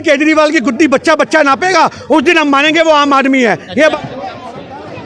केजरीवाल की गुद्दी बच्चा बच्चा नापेगा उस दिन हम मानेंगे वो आम आदमी है। ये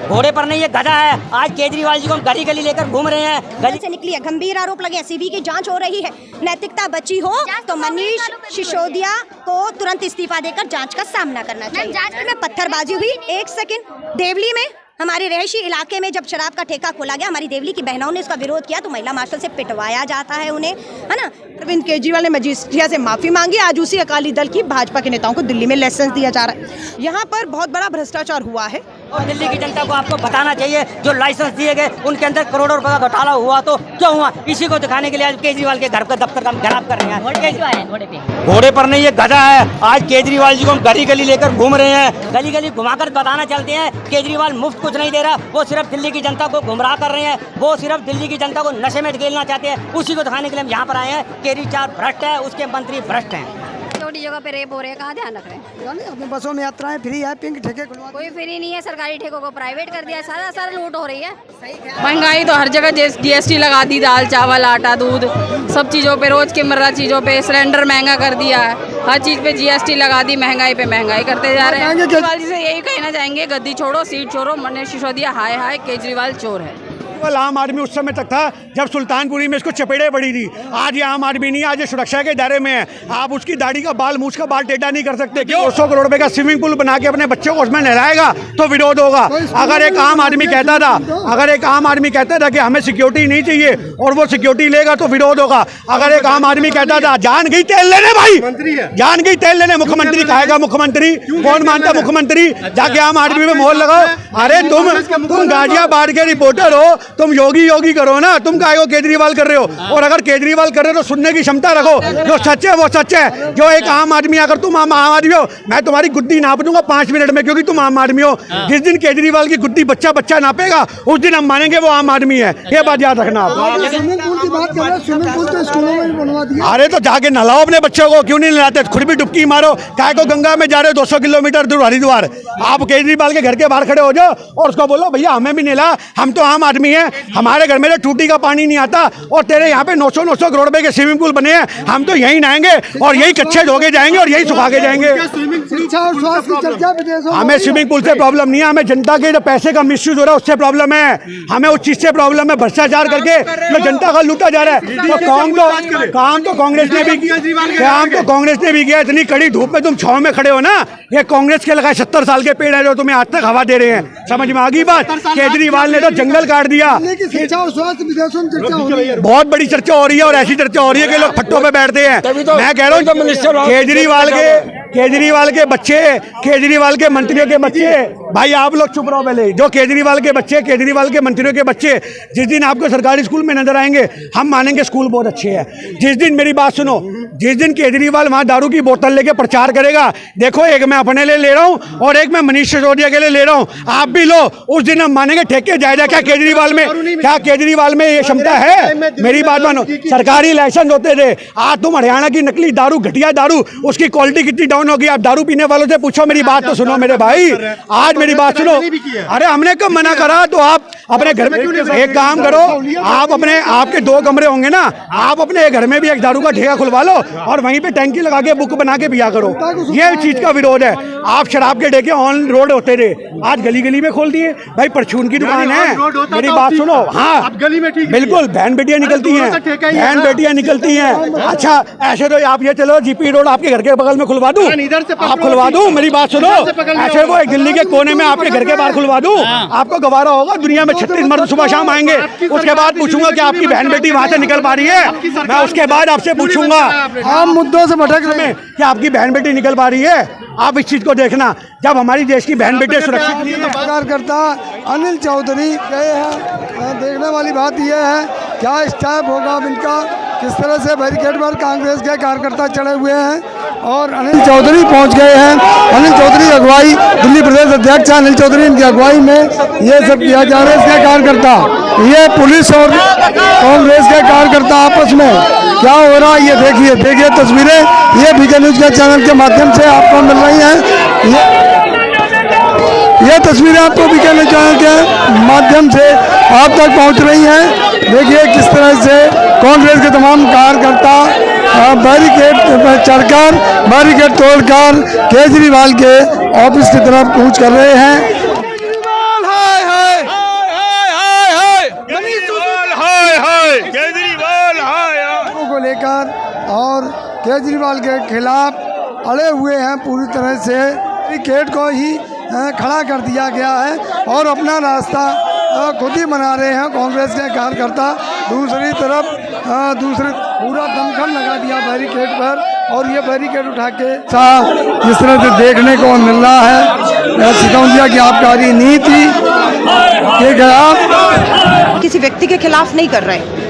घोड़े पर नहीं, ये गधा है। आज केजरीवाल जी को हम गली गली लेकर घूम रहे हैं। गली से निकली है, गंभीर आरोप लगे हैं, सीबी की जांच हो रही है। नैतिकता बची हो तो मनीष सिसोदिया को तुरंत इस्तीफा देकर जांच का सामना करना चाहिए। जांच में पत्थरबाजी हुई। एक सेकंड, देवली में हमारे रहायशी इलाके में जब शराब का ठेका खोला गया, हमारी देवली की बहनों ने इसका विरोध किया तो महिला मार्शल से पिटवाया जाता है उन्हें, है ना। अरविंद केजरीवाल ने मजिस्ट्रिया से माफी मांगी। आज उसी अकाली दल की भाजपा के नेताओं को दिल्ली में लाइसेंस दिया जा रहा है। यहाँ पर बहुत बड़ा भ्रष्टाचार हुआ है और दिल्ली की जनता को आपको बताना चाहिए, जो लाइसेंस दिए गए उनके अंदर करोड़ों रुपए का घोटाला हुआ तो क्यों हुआ, इसी को दिखाने के लिए आज केजरीवाल के घर का दफ्तर का घेराव कर रहे हैं। घोड़े पर नहीं, ये गधा है। आज केजरीवाल जी को हम गली गली लेकर घूम रहे हैं, गली गली घुमाकर बताना चलते हैं केजरीवाल मुफ्त कुछ नहीं दे रहा, वो सिर्फ दिल्ली की जनता को गुमराह कर रहे हैं, वो सिर्फ दिल्ली की जनता को नशे में ढकेलना चाहते हैं। उसी को दिखाने के लिए हम यहाँ पर आए हैं। केजरीवाल भ्रष्ट है, उसके मंत्री भ्रष्ट हैं। छोटी जगह पे रेप हो रहे हैं, कहाँ ध्यान रख रहे हैं। अपनी बसों में यात्राएं फ्री है, पिंक ठेके खुलवा, कोई फ्री नहीं है, सरकारी ठेकों को प्राइवेट कर दिया है, सारा लूट हो रही है। महंगाई तो हर जगह जीएसटी लगा दी, दाल चावल आटा दूध सब चीज़ों पे, रोज के मर्रा चीज़ों पे सिलेंडर महंगा कर दिया है, हर चीज़ पे जीएसटी लगा दी, महंगाई पे महंगाई करते जा रहे हैं। केजरीवाल जी से यही कहना चाहेंगे, गद्दी छोड़ो, सीट छोड़ो, मनीष सिसोदिया हाय हाय, केजरीवाल चोर है। आम आदमी उस समय तक था जब सुल्तानपुरी में इसको चपेड़े पड़ी थी। आज ये आम आदमी नहीं, आज ये सुरक्षा के दायरे में है। आप उसकी दाढ़ी का बाल, मूछ का बाल टेढ़ा नहीं कर सकते। क्यों 100 करोड़ रुपए का स्विमिंग पूल बना के अपने बच्चों को उसमें नहलाएगा तो विरोध होगा। अगर एक आम आदमी कहता था कि हमें सिक्योरिटी नहीं चाहिए और वो सिक्योरिटी लेगा तो विरोध होगा। अगर एक आम आदमी कहता था जान गई तेल लेने, भाई जान गई तेल लेने, मुख्यमंत्री कहेगा मुख्यमंत्री, कौन मानता मुख्यमंत्री, जाके आम आदमी में मोहर लगाओ। अरे तुम गाजियाबाद के रिपोर्टर हो, तुम योगी करो ना, तुम काहे को केजरीवाल कर रहे हो। और अगर केजरीवाल कर रहे हो तो सुनने की क्षमता रखो, जो सच है वो सच है। जो एक आम आदमी, अगर तुम आम आदमी हो, मैं तुम्हारी गुद्दी नाप दूंगा 5 मिनट में, क्योंकि तुम आम आदमी हो। जिस दिन केजरीवाल की गुद्दी बच्चा बच्चा नापेगा उस दिन हम मानेंगे वो आम आदमी है। ये बात याद रखना आप। स्विमिंग पूल की बात कर रहे हैं, स्विमिंग पूल तो स्कूलों में भी बनवा दिया। अरे तो जाके नहलाओ अपने बच्चों को, क्यों नहीं नहलाते, खुद भी डुबकी मारो। काहे को गंगा में जा रहे हो 200 किलोमीटर दूर हरिद्वार, आप केजरीवाल के घर के बाहर खड़े हो जाओ और उसको बोलो भैया हमें भी नहला, हम तो आम आदमी हैं, हमारे घर में टूटी का पानी नहीं आता और तेरे यहाँ पे 900 करोड़ रुपए के स्विमिंग पूल बने हैं, हम तो यही नहाएंगे और यही कच्चे धोके जाएंगे और यही सुखा के जाएंगे। शिक्षा और स्वास्थ्य की चर्चा विदेशों में। हमें स्विमिंग पूल से प्रॉब्लम नहीं है, हमें जनता के जो पैसे का मिसयूज हो रहा है उससे प्रॉब्लम है। हमें उस चीज से प्रॉब्लम है, भ्रष्टाचार करके जो जनता का लूटा जा रहा है। तो काम तो कांग्रेस ने भी किया। इतनी कड़ी धूप में तुम छांव में खड़े हो ना, ये कांग्रेस के लगाए 70 साल के पेड़ है जो तुम्हें आज तक हवा दे रहे हैं। समझ में आ गई बात। केजरीवाल ने तो जंगल काट दिया। शिक्षा और स्वास्थ्य विदेशों में चर्चा हो रही है, बहुत बड़ी चर्चा हो रही है और ऐसी चर्चा हो रही है कि लोग फट्टों पे बैठते हैं। मैं कह रहा हूँ केजरीवाल के बच्चे, केजरीवाल के मंत्रियों के बच्चे, भाई आप लोग चुप रहो पहले। जो केजरीवाल के बच्चे, केजरीवाल के मंत्रियों के बच्चे जिस दिन आपको सरकारी स्कूल में नजर आएंगे हम मानेंगे स्कूल बहुत अच्छे हैं। जिस दिन, मेरी बात सुनो, जिस दिन केजरीवाल वहां दारू की बोतल लेके प्रचार करेगा, देखो एक मैं अपने लिए ले रहा हूं और एक मैं मनीष सिसोदिया के लिए ले रहा हूं, आप भी लो, उस दिन हम मानेंगे ठेके जायजा। क्या केजरीवाल में ये क्षमता है? मेरी बात मानो, सरकारी लाइसेंस होते थे, आज तुम हरियाणा की नकली दारू, घटिया दारू, उसकी क्वालिटी कितनी डाउन होगी। आप दारू पीने वालों से पूछो, मेरी बात तो सुनो मेरे भाई, आज मेरी बात सुनो। अरे हमने कब मना करा? तो आप अपने घर में एक काम करो, आप अपने, आपके 2 कमरे होंगे ना, आप अपने घर में भी एक दारू का ठेका खुलवा लो और वहीं पे टैंकी लगा के बुक बना के पिया करो। ये चीज का विरोध है। आप शराब के ठेके ऑन रोड होते थे, आज गली गली में खोल दिए। भाई परचून की दुकान है, मेरी बात सुनो। हाँ गली में बिल्कुल बहन बेटियां निकलती हैं, अच्छा ऐसे तो आप ये चलो जीपी रोड आपके घर के बगल में खुलवा दूं, आप खुलवा दूं, मेरी बात सुनो। ऐसे वो एक दिल्ली के कोने में आपके घर के बाहर खुलवा दूं, आपको गवारा होगा? दुनिया में 36 मर्द सुबह शाम आएंगे, उसके बाद पूछूंगा कि आपकी बहन बेटी वहां से निकल पा रही है? मैं उसके बाद आपसे पूछूंगा आम मुद्दों से भटक रहे हैं कि आपकी बहन बेटी निकल पा रही है? आप इस चीज को देखना, जब हमारी देश की बहन बेटी सुरक्षित। कार्यकर्ता अनिल चौधरी गए हैं, देखने वाली बात यह है क्या स्टेप होगा इनका, किस तरह से बैरिकेड पर कांग्रेस के कार्यकर्ता चढ़े हुए हैं और अनिल चौधरी पहुंच गए हैं। अनिल चौधरी अगुवाई, दिल्ली प्रदेश अध्यक्ष अनिल चौधरी, इनकी अगुवाई में ये सब किया जा रहा है। इसके कार्यकर्ता, ये पुलिस और कांग्रेस के कार्यकर्ता आपस में क्या हो रहा है ये देखिए तस्वीरें, ये बीके न्यूज के चैनल के माध्यम से आपको मिल रही हैं। ये तस्वीरें आपको बीके न्यूज चैनल के माध्यम से आप तक पहुंच रही हैं। देखिए किस तरह से कांग्रेस के तमाम कार्यकर्ता बैरिकेड पर चढ़कर, बैरिकेड तोड़कर केजरीवाल के ऑफिस की तरफ कूच कर रहे हैं। को लेकर और केजरीवाल के खिलाफ अड़े हुए हैं, पूरी तरह से बैरिकेड को ही खड़ा कर दिया गया है और अपना रास्ता खुद ही बना रहे हैं कांग्रेस के कार्यकर्ता। दूसरी तरफ पूरा दमखम लगा दिया बैरिकेड पर और ये बैरिकेड उठा के जिस तरह से देखने को मिल रहा है सिसोदिया की आबकारी नीति के खिलाफ, किसी व्यक्ति के खिलाफ नहीं कर रहे।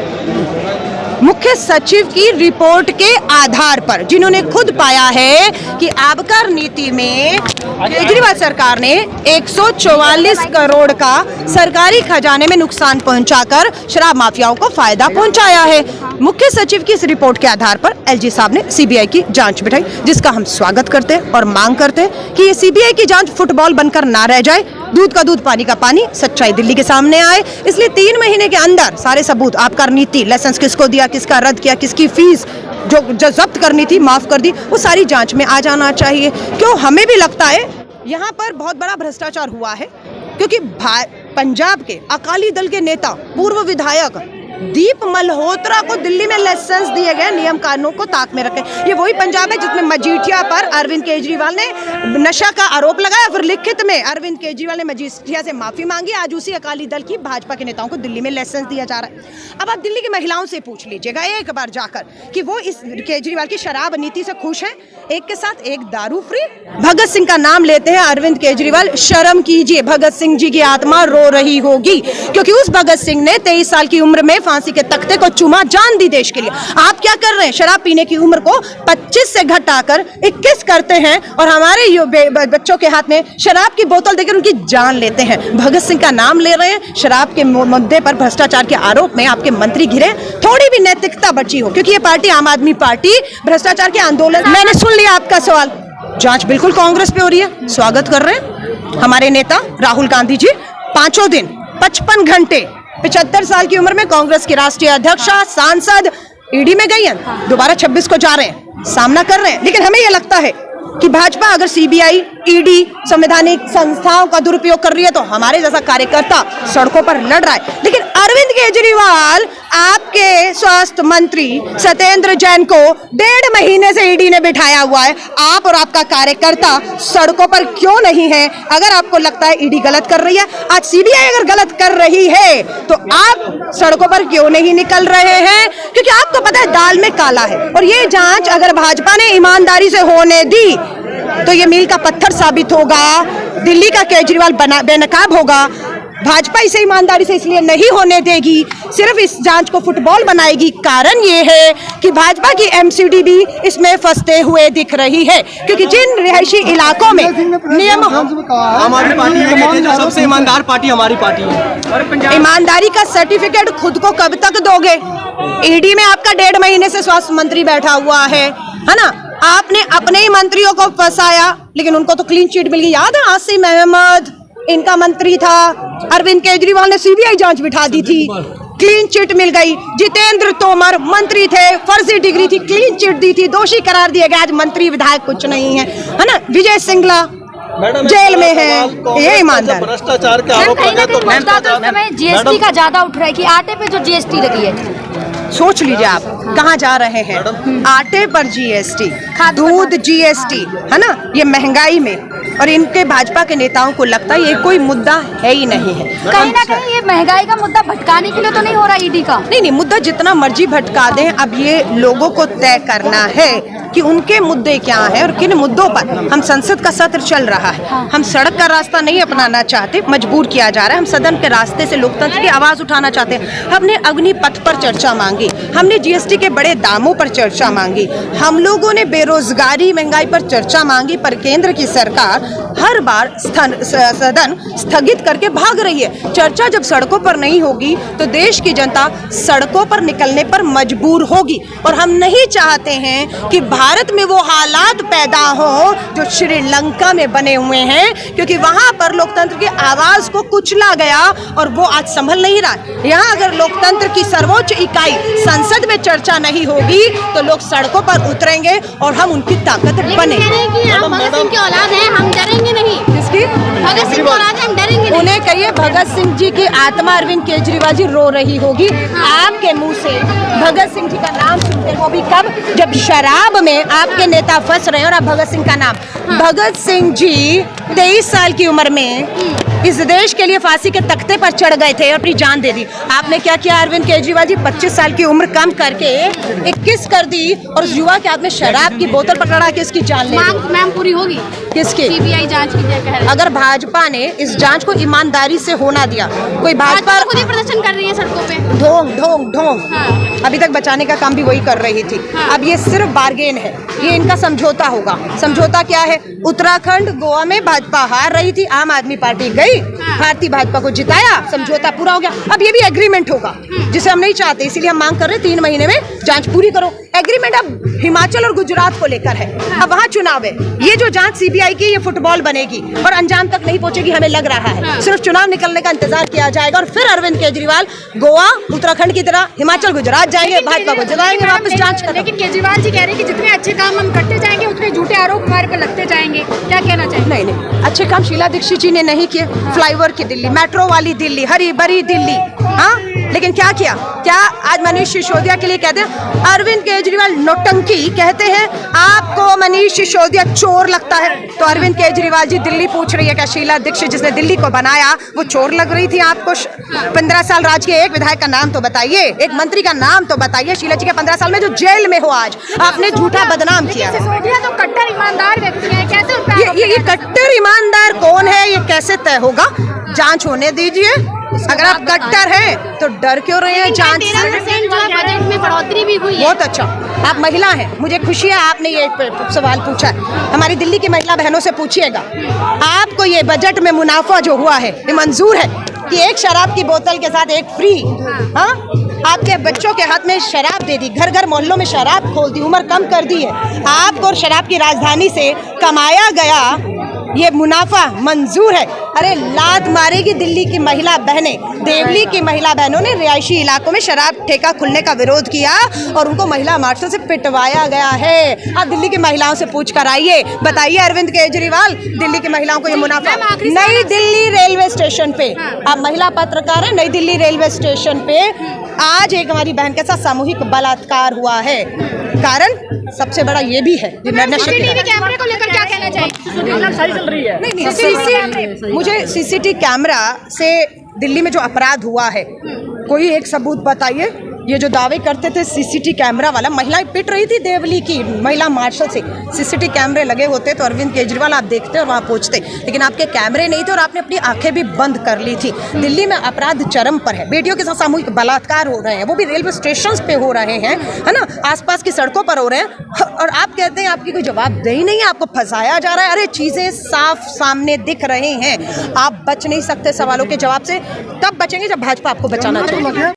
मुख्य सचिव की रिपोर्ट के आधार पर, जिन्होंने खुद पाया है कि आबकारी नीति में केजरीवाल सरकार ने 144 करोड़ का सरकारी खजाने में नुकसान पहुंचाकर शराब माफियाओं को फायदा पहुंचाया है। मुख्य सचिव की इस रिपोर्ट के आधार पर एलजी साहब ने सीबीआई की जांच बिठाई, जिसका हम स्वागत करते हैं और मांग करते हैं कि ये सीबीआई की जांच फुटबॉल बनकर ना रह जाए। दूध का दूध पानी का पानी, सच्चाई दिल्ली के सामने आए। इसलिए 3 महीने के अंदर सारे सबूत, आबकारी नीति, लाइसेंस किसको दिया, किसका रद्द किया, किसकी फीस जो जब्त करनी थी माफ कर दी, वो सारी जांच में आ जाना चाहिए। क्यों हमें भी लगता है यहाँ पर बहुत बड़ा भ्रष्टाचार हुआ है, क्योंकि पंजाब के अकाली दल के नेता पूर्व विधायक दीप मल्होत्रा को दिल्ली में लाइसेंस दिए गए, नियम कानून को ताक में रखे। ये वही पंजाब है जिसमें मजीठिया पर अरविंद केजरीवाल ने नशा का आरोप लगाया, फिर लिखित में अरविंद केजरीवाल ने मजीठिया से माफी मांगी। आज उसी अकाली दल की भाजपा के नेताओं को दिल्ली में लाइसेंस दिया जा रहा है। अब आप दिल्ली की महिलाओं से पूछ लीजिएगा एक बार जाकर कि वो इस केजरीवाल की शराब नीति से खुश है। एक के साथ एक दारू फ्री। भगत सिंह का नाम लेते हैं अरविंद केजरीवाल, शर्म कीजिए, भगत सिंह जी की आत्मा रो रही होगी, क्योंकि उस भगत सिंह ने 23 साल की उम्र में फांसी के तख्ते को चुमा, जान दी देश के लिए। आप क्या कर रहे हैं? शराब पीने की उम्र को 25 से घटाकर 21 करते हैं और हमारे बच्चों के हाथ में शराब की बोतल देकर उनकी जान लेते हैं। भगत सिंह का नाम ले रहे हैं। शराब के मुद्दे पर भ्रष्टाचार के आरोप में आपके मंत्री घिरे। थोड़ी भी नैतिकता बची हो, क्योंकि ये पार्टी आम आदमी पार्टी भ्रष्टाचार के आंदोलन। मैंने सुन लिया आपका सवाल, जांच बिल्कुल कांग्रेस पे हो रही है, स्वागत कर रहे हैं। हमारे नेता राहुल गांधी जी 5 दिन 55 घंटे 75 साल की उम्र में कांग्रेस की राष्ट्रीय अध्यक्षा, सांसद ईडी में गई हैं, दोबारा 26 को जा रहे हैं, सामना कर रहे हैं। लेकिन हमें यह लगता है कि भाजपा अगर सीबीआई, ईडी, संवैधानिक संस्थाओं का दुरुपयोग कर रही है तो हमारे जैसा कार्यकर्ता सड़कों पर लड़ रहा है। लेकिन अरविंद केजरीवाल, आपके स्वास्थ्य मंत्री सत्येंद्र जैन को 1.5 महीने से ईडी ने बिठाया हुआ है। आप और आपका कार्यकर्ता सड़कों पर क्यों नहीं है? अगर आपको लगता है ईडी गलत कर रही है, आज सीबीआई अगर गलत कर रही है, तो आप सड़कों पर क्यों नहीं निकल रहे हैं? क्योंकि आपको पता है दाल में काला है। और ये जांच अगर भाजपा ने ईमानदारी से होने दी तो ये मील का पत्थर साबित होगा। दिल्ली का केजरीवाल बेनकाब होगा। भाजपा इसे ईमानदारी से इसलिए नहीं होने देगी, सिर्फ इस जांच को फुटबॉल बनाएगी। कारण ये है कि भाजपा की एमसीडी भी इसमें फंसते हुए दिख रही है, क्योंकि जिन रिहायशी इलाकों में नियम, हमारी पार्टी है जो सबसे ईमानदार पार्टी हमारी पार्टी है। ईमानदारी का सर्टिफिकेट खुद को कब तक दोगे? ईडी में आपका 1.5 महीने से स्वास्थ्य मंत्री बैठा हुआ है ना? आपने अपने ही मंत्रियों को फंसाया, लेकिन उनको तो क्लीन चिट मिल गई। याद है आसिम अहमद इनका मंत्री था, अरविंद केजरीवाल ने सीबीआई जांच बिठा दी थी, क्लीन चिट मिल गई। जितेंद्र तोमर मंत्री थे, फर्जी डिग्री थी, क्लीन चिट दी थी, दोषी करार दिया गया। आज मंत्री विधायक कुछ नहीं है ना? विजय सिंगला जेल में है। ये ईमानदार भ्रष्टाचार के आरोप लगे तो जीएसटी का ज्यादा उठ रहा है कि आटे पे जो जीएसटी लगी है। सोच लीजिए आप कहाँ जा रहे हैं। आटे पर जीएसटी, दूध जीएसटी, है ना? ये महंगाई में, और इनके भाजपा के नेताओं को लगता है ये कोई मुद्दा है ही नहीं है। कहीं ना कहीं ये महंगाई का मुद्दा भटकाने के लिए तो नहीं हो रहा ईडी का? नहीं, मुद्दा जितना मर्जी भटका दें, अब ये लोगों को तय करना है कि उनके मुद्दे क्या हैं और किन मुद्दों पर। हम संसद का सत्र चल रहा है, हम सड़क का रास्ता नहीं अपनाना चाहते, मजबूर किया जा रहा है। हम सदन के रास्ते से लोकतंत्र की आवाज उठाना चाहते हैं। हमने अग्निपथ पर चर्चा मांगी, हमने जीएसटी के बड़े दामों पर चर्चा मांगी, हम लोगों ने बेरोजगारी, महंगाई पर चर्चा मांगी, पर केंद्र की सरकार केजरीवाल हर बार सदन स्थगित करके भाग रही है। चर्चा जब सड़कों पर नहीं होगी तो देश की जनता सड़कों पर निकलने पर मजबूर होगी और हम नहीं चाहते हैं कि भारत में वो हालात पैदा हो जो श्रीलंका में बने हुए हैं, क्योंकि वहां पर लोकतंत्र की आवाज को कुचला गया और वो आज संभल नहीं रहा। यहाँ अगर लोकतंत्र की सर्वोच्च इकाई संसद में चर्चा नहीं होगी तो लोग सड़कों पर उतरेंगे और हम उनकी ताकत बनेंगे। भगत सिंह की औलाद है, हम डरेंगे नहीं। किसकी? भगत सिंह की औलाद है, हम डरेंगे नहीं। उन्हें कहिए भगत सिंह जी की आत्मा अरविंद केजरीवाल जी रो रही होगी आपके मुंह से। भगत सिंह जी का नाम सुनते हो भी कब? जब शराब में आपके नेता फंस रहे हैं और आप भगत सिंह का नाम। भगत सिंह जी 23 साल की उम्र में इस देश के लिए फांसी के तख्ते पर चढ़ गए थे, अपनी जान दे दी। आपने क्या किया अरविंद केजरीवाल जी? 25 साल की उम्र कम करके 21 कर दी और उस युवा के हाथ में शराब की बोतल पकड़ा के इसकी जान ले ली। मैम पूरी होगी किसकी? सीबीआई जांच की कह रहे हैं। अगर भाजपा ने इस जांच को ईमानदारी से होना दिया, कोई भाजपा खुद ही प्रदर्शन कर रही है सड़कों पे, ढोंग ढोंग ढोंग अभी तक बचाने का काम भी वही कर रही थी। अब ये सिर्फ बार्गेन है, ये इनका समझौता होगा। समझौता क्या है? उत्तराखंड गोवा में भाजपा हार रही थी, आम आदमी पार्टी गई, भारतीय भाजपा को जिताया, समझौता पूरा हो गया। अब ये भी एग्रीमेंट होगा जिसे हम नहीं चाहते, इसीलिए हम मांग कर रहे हैं 3 महीने में जांच पूरी करो। एग्रीमेंट अब हिमाचल और गुजरात को लेकर है, अब वहाँ चुनाव है। ये जो जांच सीबीआई की ये फुटबॉल बनेगी और अंजाम तक नहीं पहुंचेगी, हमें लग रहा है। सिर्फ चुनाव निकलने का इंतजार किया जाएगा और फिर अरविंद केजरीवाल गोवा उत्तराखंड की तरह हिमाचल गुजरात जाएंगे, भाजपा को जिताएंगे, वापस जांच करेंगे। लेकिन केजरीवाल जी कह रहे हैं कि जितने अच्छे काम हम करते जाएंगे उतने झूठे आरोप हमारे पे लगते जाएंगे, क्या कहना चाहिए? नहीं नहीं, अच्छे काम शीला दीक्षित जी ने नहीं किए। फ्लाईओवर की दिल्ली, मेट्रो वाली दिल्ली, हरी भरी दिल्ली, हाँ, लेकिन क्या किया? क्या आज मनीष सिसोदिया के लिए कहते हैं अरविंद केजरीवाल नौटंकी कहते हैं, आपको मनीष सिसोदिया चोर लगता है? तो अरविंद केजरीवाल जी दिल्ली पूछ रही है क्या शीला दीक्षित जिसने दिल्ली को बनाया वो चोर लग रही थी आपको? 15 साल राज के एक विधायक का नाम तो बताइए, एक मंत्री का नाम तो बताइए। शीला जी के 15 साल में जो जेल में हो आज, आपने झूठा बदनाम किया। सिसोदिया तो कट्टर ईमानदार व्यक्ति है, कैसे ये कट्टर ईमानदार कौन है ये कैसे तय होगा? जांच होने दीजिए। अगर आप कट्टर हैं तो डर क्यों रहे हैं जांच से? 13% जो है बजट में बढ़ोतरी भी हुई है। बहुत अच्छा, आप महिला हैं, मुझे खुशी है आपने ये सवाल पूछा है। हमारी दिल्ली की महिला बहनों से पूछिएगा, आपको ये बजट में मुनाफा जो हुआ है ये मंजूर है कि एक शराब की बोतल के साथ एक फ्री? हाँ, आपके बच्चों के हाथ में शराब दे दी, घर घर मोहल्लों में शराब खोल दी, उम्र कम कर दी है। आपको शराब की राजधानी से कमाया गया ये मुनाफा मंजूर है? अरे लात मारेगी दिल्ली की महिला बहनें। देवली की महिला बहनों ने रिहायशी इलाकों में शराब ठेका खुलने का विरोध किया और उनको महिला मार्चों से पिटवाया गया है। आप दिल्ली की महिलाओं से पूछ कर आइए, बताइए अरविंद केजरीवाल दिल्ली की महिलाओं को ये मुनाफा? नई दिल्ली रेलवे स्टेशन पे, आप महिला पत्रकार हैं, नई दिल्ली रेलवे स्टेशन पे आज एक हमारी बहन के साथ सामूहिक बलात्कार हुआ है। कारण सबसे बड़ा ये भी है। सीसीटीवी कैमरे को लेकर क्या कहना चाहिए? सही चल रही है। नहीं, मुझे सीसीटीवी कैमरा से दिल्ली में जो अपराध हुआ है कोई एक सबूत बताइए। ये जो दावे करते थे सीसीटीवी कैमरा वाला, महिलाएं पिट रही थी देवली की महिला मार्शल से, सीसीटीवी कैमरे लगे होते तो अरविंद केजरीवाल आप देखते और वहाँ पहुँचते, लेकिन आपके कैमरे नहीं थे और आपने अपनी आंखें भी बंद कर ली थी। दिल्ली में अपराध चरम पर है, बेटियों के साथ सामूहिक बलात्कार हो रहे हैं, वो भी रेलवे स्टेशन पे हो रहे हैं, है ना, आसपास की सड़कों पर हो रहे हैं और आप कहते हैं आपकी कोई जवाबदेही नहीं है, आपको फंसाया जा रहा है। अरे चीज़ें साफ सामने दिख रही हैं, आप बच नहीं सकते सवालों के जवाब से। तब बचेंगे जब भाजपा आपको बचाना चाहिए।